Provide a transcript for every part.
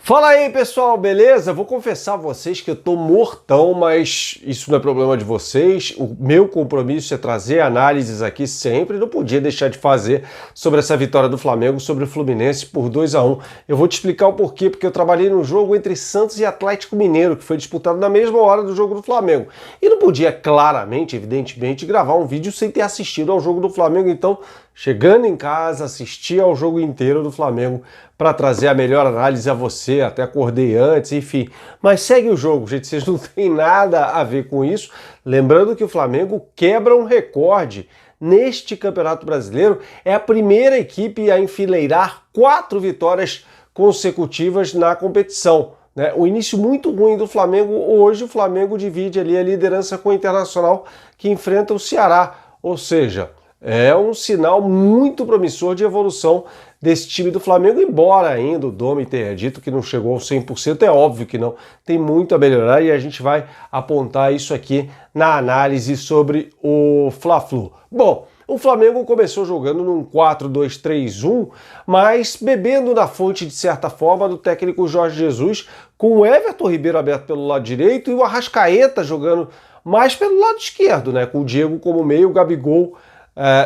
Fala aí, pessoal, beleza? Vou confessar a vocês que eu tô mortão, mas isso não é problema de vocês. O meu compromisso é trazer análises aqui sempre, não podia deixar de fazer sobre essa vitória do Flamengo sobre o Fluminense por 2-1. Eu vou te explicar o porquê, porque eu trabalhei no jogo entre Santos e Atlético Mineiro, que foi disputado na mesma hora do jogo do Flamengo. E não podia, claramente, evidentemente, gravar um vídeo sem ter assistido ao jogo do Flamengo, então, chegando em casa, assisti ao jogo inteiro do Flamengo para trazer a melhor análise a você, até acordei antes, enfim. Mas segue o jogo, gente, vocês não têm nada a ver com isso. Lembrando que o Flamengo quebra um recorde neste Campeonato Brasileiro, é a primeira equipe a enfileirar 4 vitórias consecutivas na competição. O início muito ruim do Flamengo, hoje o Flamengo divide ali a liderança com o Internacional, que enfrenta o Ceará, ou seja, é um sinal muito promissor de evolução desse time do Flamengo, embora ainda o Domi tenha dito que não chegou ao 100%, é óbvio que não, tem muito a melhorar e a gente vai apontar isso aqui na análise sobre o Fla-Flu. Bom, o Flamengo começou jogando num 4-2-3-1, mas bebendo na fonte, de certa forma, do técnico Jorge Jesus, com o Everton Ribeiro aberto pelo lado direito e o Arrascaeta jogando mais pelo lado esquerdo, com o Diego como meio, o Gabigol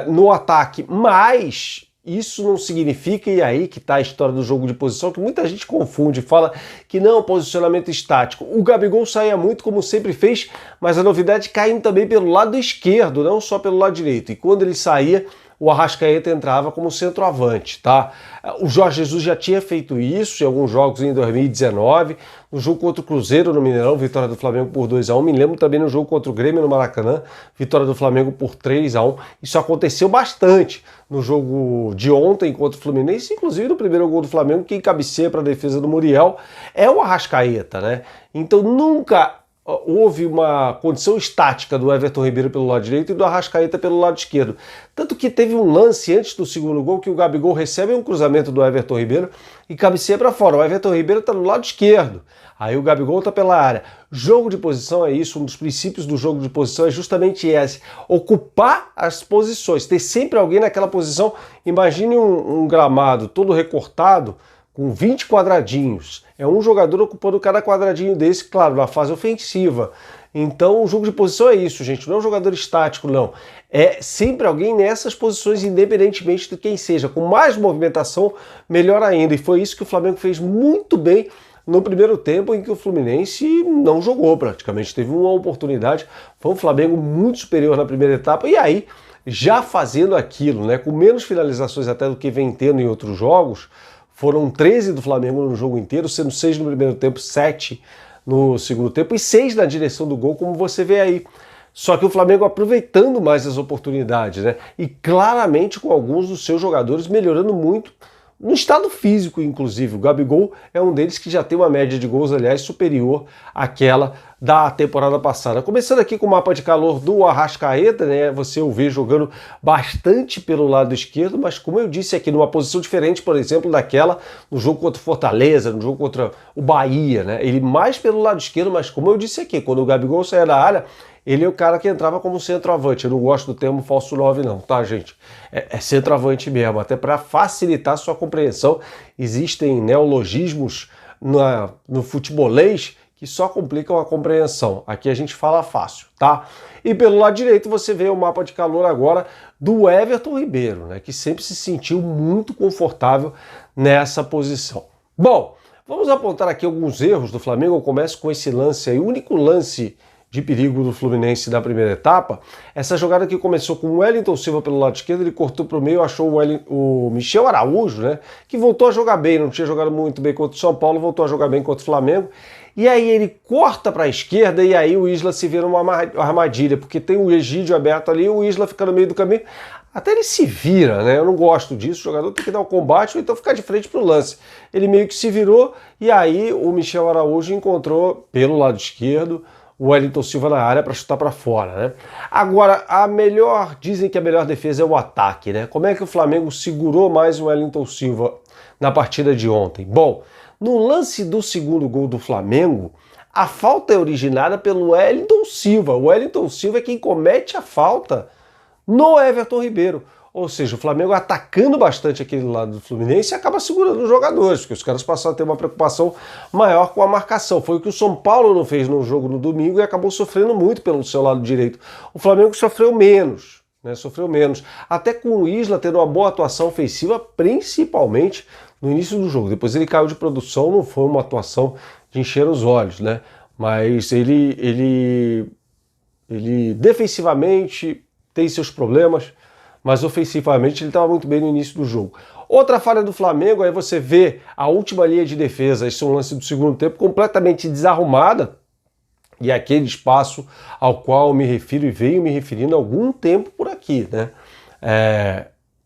no ataque, mas isso não significa, e aí que está a história do jogo de posição, que muita gente confunde, fala que não, posicionamento estático. O Gabigol saía muito, como sempre fez, mas a novidade caindo também pelo lado esquerdo, não só pelo lado direito. E quando ele saía, o Arrascaeta entrava como centroavante, tá? O Jorge Jesus já tinha feito isso em alguns jogos em 2019, no jogo contra o Cruzeiro no Mineirão, vitória do Flamengo por 2-1, me lembro também no jogo contra o Grêmio no Maracanã, vitória do Flamengo por 3-1, isso aconteceu bastante no jogo de ontem contra o Fluminense, inclusive no primeiro gol do Flamengo, quem cabeceia para a defesa do Muriel é o Arrascaeta, Então nunca houve uma condição estática do Everton Ribeiro pelo lado direito e do Arrascaeta pelo lado esquerdo. Tanto que teve um lance antes do segundo gol que o Gabigol recebe um cruzamento do Everton Ribeiro e cabeceia para fora. O Everton Ribeiro está no lado esquerdo, aí o Gabigol está pela área. Jogo de posição é isso, um dos princípios do jogo de posição é justamente esse, ocupar as posições, ter sempre alguém naquela posição. Imagine um gramado todo recortado, com 20 quadradinhos. É um jogador ocupando cada quadradinho desse, claro, na fase ofensiva. Então o jogo de posição é isso, gente. Não é um jogador estático, não. É sempre alguém nessas posições, independentemente de quem seja. Com mais movimentação, melhor ainda. E foi isso que o Flamengo fez muito bem no primeiro tempo, em que o Fluminense não jogou praticamente. Teve uma oportunidade. Foi um Flamengo muito superior na primeira etapa. E aí, já fazendo aquilo, com menos finalizações até do que vem tendo em outros jogos, foram 13 do Flamengo no jogo inteiro, sendo 6 no primeiro tempo, 7 no segundo tempo e 6 na direção do gol, como você vê aí. Só que o Flamengo aproveitando mais as oportunidades, E claramente com alguns dos seus jogadores melhorando muito no estado físico, inclusive. O Gabigol é um deles que já tem uma média de gols, aliás, superior àquela da temporada passada. Começando aqui com o mapa de calor do Arrascaeta, Você o vê jogando bastante pelo lado esquerdo, mas como eu disse aqui, numa posição diferente, por exemplo, daquela no jogo contra o Fortaleza, no jogo contra o Bahia, Ele mais pelo lado esquerdo, mas como eu disse aqui, quando o Gabigol saía da área, ele é o cara que entrava como centroavante. Eu não gosto do termo falso 9 não, tá, gente? É centroavante mesmo, até para facilitar sua compreensão. Existem neologismos no futebolês que só complicam a compreensão. Aqui a gente fala fácil, tá? E pelo lado direito você vê o mapa de calor agora do Everton Ribeiro, que sempre se sentiu muito confortável nessa posição. Bom, vamos apontar aqui alguns erros do Flamengo. Eu começo com esse lance aí, o único lance de perigo do Fluminense na primeira etapa. Essa jogada que começou com o Wellington Silva pelo lado esquerdo, ele cortou para o meio, achou o Michel Araújo, que voltou a jogar bem, não tinha jogado muito bem contra o São Paulo, voltou a jogar bem contra o Flamengo, e aí ele corta para a esquerda e aí o Isla se vira uma armadilha, porque tem o Egídio aberto ali, o Isla fica no meio do caminho, até ele se vira, eu não gosto disso, o jogador tem que dar o combate ou então ficar de frente para o lance. Ele meio que se virou e aí o Michel Araújo encontrou pelo lado esquerdo o Wellington Silva na área para chutar para fora, Agora, dizem que a melhor defesa é o ataque, Como é que o Flamengo segurou mais o Wellington Silva na partida de ontem? Bom, no lance do segundo gol do Flamengo, a falta é originada pelo Wellington Silva. O Wellington Silva é quem comete a falta no Everton Ribeiro. Ou seja, o Flamengo atacando bastante aquele lado do Fluminense acaba segurando os jogadores, porque os caras passaram a ter uma preocupação maior com a marcação. Foi o que o São Paulo não fez no jogo no domingo e acabou sofrendo muito pelo seu lado direito. O Flamengo sofreu menos, né? Sofreu menos. Até com o Isla tendo uma boa atuação ofensiva, principalmente no início do jogo. Depois ele caiu de produção, não foi uma atuação de encher os olhos, né? Mas ele defensivamente tem seus problemas, mas ofensivamente ele estava muito bem no início do jogo. Outra falha do Flamengo, aí você vê a última linha de defesa, esse é um lance do segundo tempo, completamente desarrumada, e aquele espaço ao qual eu me refiro e venho me referindo há algum tempo por aqui, né?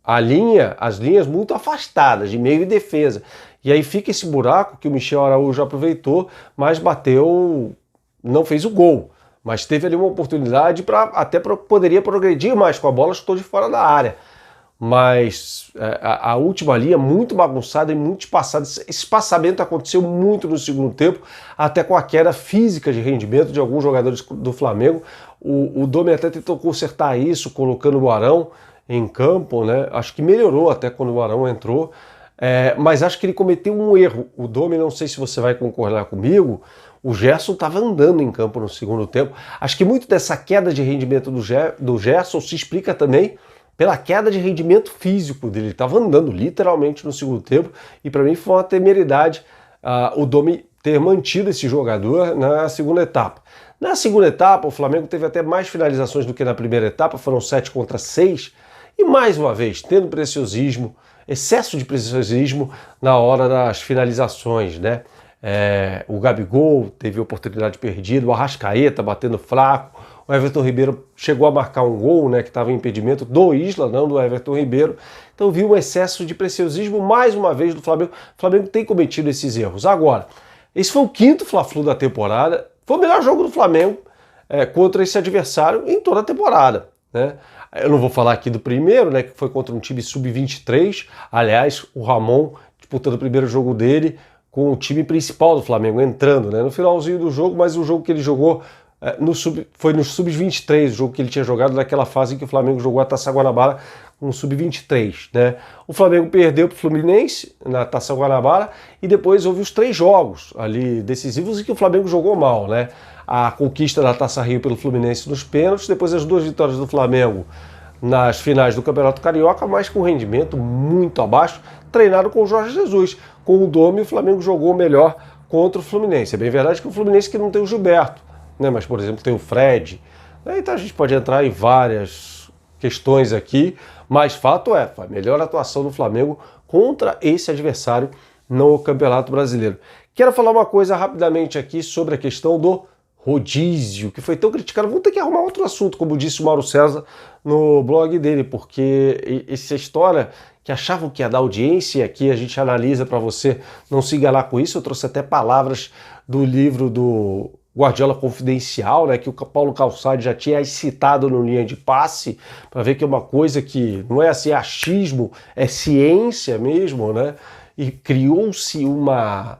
As linhas muito afastadas, de meio e defesa. E aí fica esse buraco que o Michel Araújo aproveitou, mas bateu, não fez o gol. Mas teve ali uma oportunidade poderia progredir mais com a bola, chutou de fora da área. Mas a última linha muito bagunçada e muito espaçada. Esse espaçamento aconteceu muito no segundo tempo, até com a queda física de rendimento de alguns jogadores do Flamengo. O Domi até tentou consertar isso, colocando o Arão em campo, né? Acho que melhorou até quando o Arão entrou. Mas acho que ele cometeu um erro. O Domi, não sei se você vai concordar comigo, o Gerson estava andando em campo no segundo tempo. Acho que muito dessa queda de rendimento do Gerson se explica também pela queda de rendimento físico dele. Ele estava andando literalmente no segundo tempo e para mim foi uma temeridade o Domi ter mantido esse jogador na segunda etapa. Na segunda etapa, o Flamengo teve até mais finalizações do que na primeira etapa, foram 7 contra 6, e mais uma vez, tendo preciosismo, excesso de preciosismo na hora das finalizações, né? O Gabigol teve oportunidade perdida, o Arrascaeta batendo fraco, o Everton Ribeiro chegou a marcar um gol, né, que estava em impedimento do Isla, não do Everton Ribeiro. Então vi um excesso de preciosismo mais uma vez do Flamengo. O Flamengo tem cometido esses erros. Agora, esse foi o quinto Fla-Flu da temporada, foi o melhor jogo do Flamengo contra esse adversário em toda a temporada, né? Eu não vou falar aqui do primeiro, né, que foi contra um time sub-23. Aliás, o Ramon disputando o primeiro jogo dele com o time principal do Flamengo entrando, né, no finalzinho do jogo, mas o jogo que ele jogou foi no sub-23, o jogo que ele tinha jogado naquela fase em que o Flamengo jogou a Taça Guanabara com o sub-23, né? O Flamengo perdeu para o Fluminense na Taça Guanabara e depois houve os 3 jogos ali decisivos em que o Flamengo jogou mal, né? A conquista da Taça Rio pelo Fluminense nos pênaltis, depois as 2 vitórias do Flamengo nas finais do Campeonato Carioca, mas com rendimento muito abaixo, treinado com o Jorge Jesus. Com o Domi, o Flamengo jogou melhor contra o Fluminense. É bem verdade que o Fluminense que não tem o Gilberto, né? Mas, por exemplo, tem o Fred. Então a gente pode entrar em várias questões aqui, mas fato foi a melhor atuação do Flamengo contra esse adversário no Campeonato Brasileiro. Quero falar uma coisa rapidamente aqui sobre a questão do rodízio, que foi tão criticado. Vamos ter que arrumar outro assunto, como disse o Mauro César no blog dele, porque essa história que achavam que ia dar audiência, aqui a gente analisa para você não se enganar com isso. Eu trouxe até palavras do livro do Guardiola Confidencial, né, que o Paulo Calçade já tinha citado no Linha de Passe, para ver que é uma coisa que não é assim achismo, é ciência mesmo, né? E criou-se uma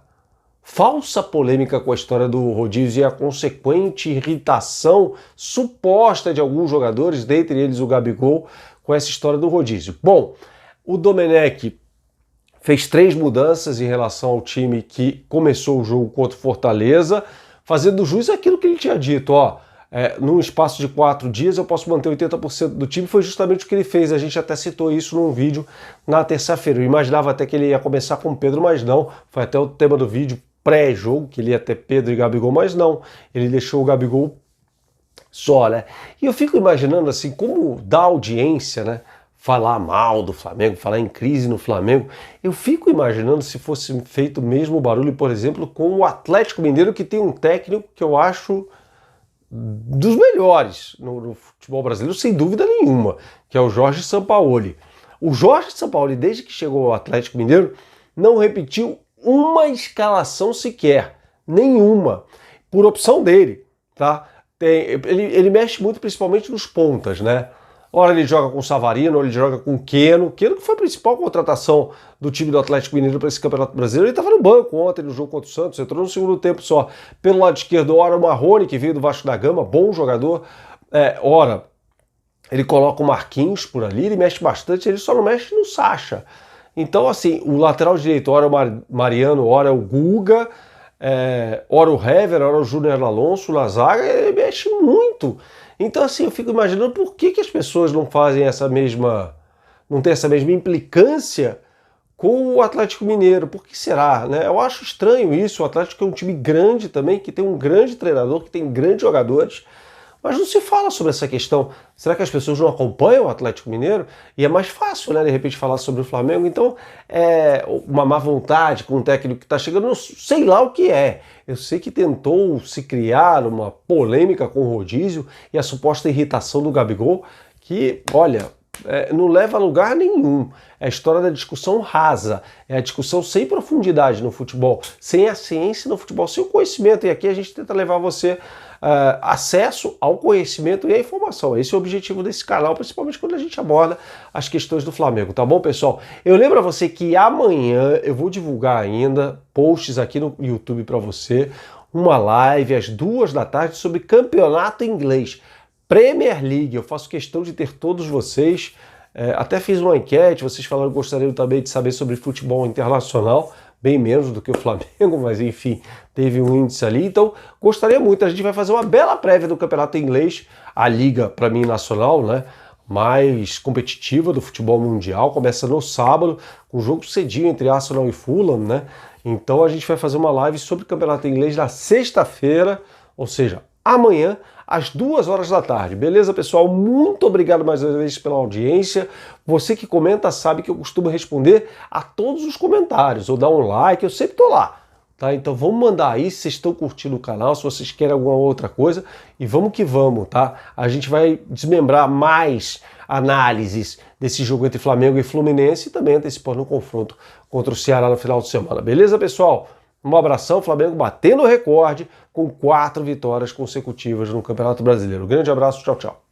falsa polêmica com a história do rodízio e a consequente irritação suposta de alguns jogadores, dentre eles o Gabigol, com essa história do rodízio. Bom, o Domenech fez 3 mudanças em relação ao time que começou o jogo contra o Fortaleza, fazendo jus àquilo que ele tinha dito, num espaço de 4 dias eu posso manter 80% do time. Foi justamente o que ele fez, a gente até citou isso num vídeo na terça-feira. Eu imaginava até que ele ia começar com o Pedro, mas não, foi até o tema do vídeo pré-jogo, que ele ia ter Pedro e Gabigol, mas não, ele deixou o Gabigol só, né? E eu fico imaginando assim, como dá audiência, né? Falar mal do Flamengo, falar em crise no Flamengo. Eu fico imaginando se fosse feito o mesmo barulho, por exemplo, com o Atlético Mineiro, que tem um técnico que eu acho dos melhores no futebol brasileiro, sem dúvida nenhuma, que é o Jorge Sampaoli. O Jorge Sampaoli, desde que chegou ao Atlético Mineiro, não repetiu uma escalação sequer, nenhuma, por opção dele, tá? Ele mexe muito principalmente nos pontas, né? Ora ele joga com o Savarino, ora ele joga com o Keno. Keno que foi a principal contratação do time do Atlético Mineiro para esse Campeonato Brasileiro. Ele estava no banco ontem no jogo contra o Santos, entrou no segundo tempo só. Pelo lado esquerdo, ora o Marrone, que veio do Vasco da Gama, bom jogador. Ora ele coloca o Marquinhos por ali, ele mexe bastante, ele só não mexe no Sacha. Então, assim, o lateral direito, ora o Mariano, ora o Guga, ora o Hever, ora o Júnior Alonso na zaga, ele mexe muito. Então, assim, eu fico imaginando por que as pessoas não fazem não tem essa mesma implicância com o Atlético Mineiro. Por que será, né? Eu acho estranho isso. O Atlético é um time grande também, que tem um grande treinador, que tem grandes jogadores, mas não se fala sobre essa questão. Será que as pessoas não acompanham o Atlético Mineiro? E é mais fácil, né, de repente, falar sobre o Flamengo. Então, uma má vontade com o técnico que está chegando, eu sei lá o que é. Eu sei que tentou se criar uma polêmica com o rodízio e a suposta irritação do Gabigol, que, olha, não leva a lugar nenhum. É a história da discussão rasa, é a discussão sem profundidade no futebol, sem a ciência no futebol, sem o conhecimento. E aqui a gente tenta levar você acesso ao conhecimento e à informação. Esse é o objetivo desse canal, principalmente quando a gente aborda as questões do Flamengo, tá bom, pessoal? Eu lembro a você que amanhã eu vou divulgar ainda posts aqui no YouTube para você, uma live às 2 da tarde sobre campeonato inglês. Premier League, eu faço questão de ter todos vocês, até fiz uma enquete, vocês falaram que gostariam também de saber sobre futebol internacional, bem menos do que o Flamengo, mas enfim, teve um índice ali, então gostaria muito, a gente vai fazer uma bela prévia do campeonato inglês, a liga, para mim, nacional, né, mais competitiva do futebol mundial, começa no sábado, com um jogo cedinho entre Arsenal e Fulham, né, então a gente vai fazer uma live sobre o campeonato inglês na sexta-feira, ou seja, amanhã, às 2 horas da tarde. Beleza, pessoal? Muito obrigado mais uma vez pela audiência. Você que comenta sabe que eu costumo responder a todos os comentários, ou dar um like, eu sempre tô lá. Tá? Então vamos mandar aí se vocês estão curtindo o canal, se vocês querem alguma outra coisa, e vamos que vamos, tá? A gente vai desmembrar mais análises desse jogo entre Flamengo e Fluminense e também antecipando o confronto contra o Ceará no final de semana. Beleza, pessoal? Um abração, Flamengo batendo o recorde com 4 vitórias consecutivas no Campeonato Brasileiro. Grande abraço, tchau, tchau.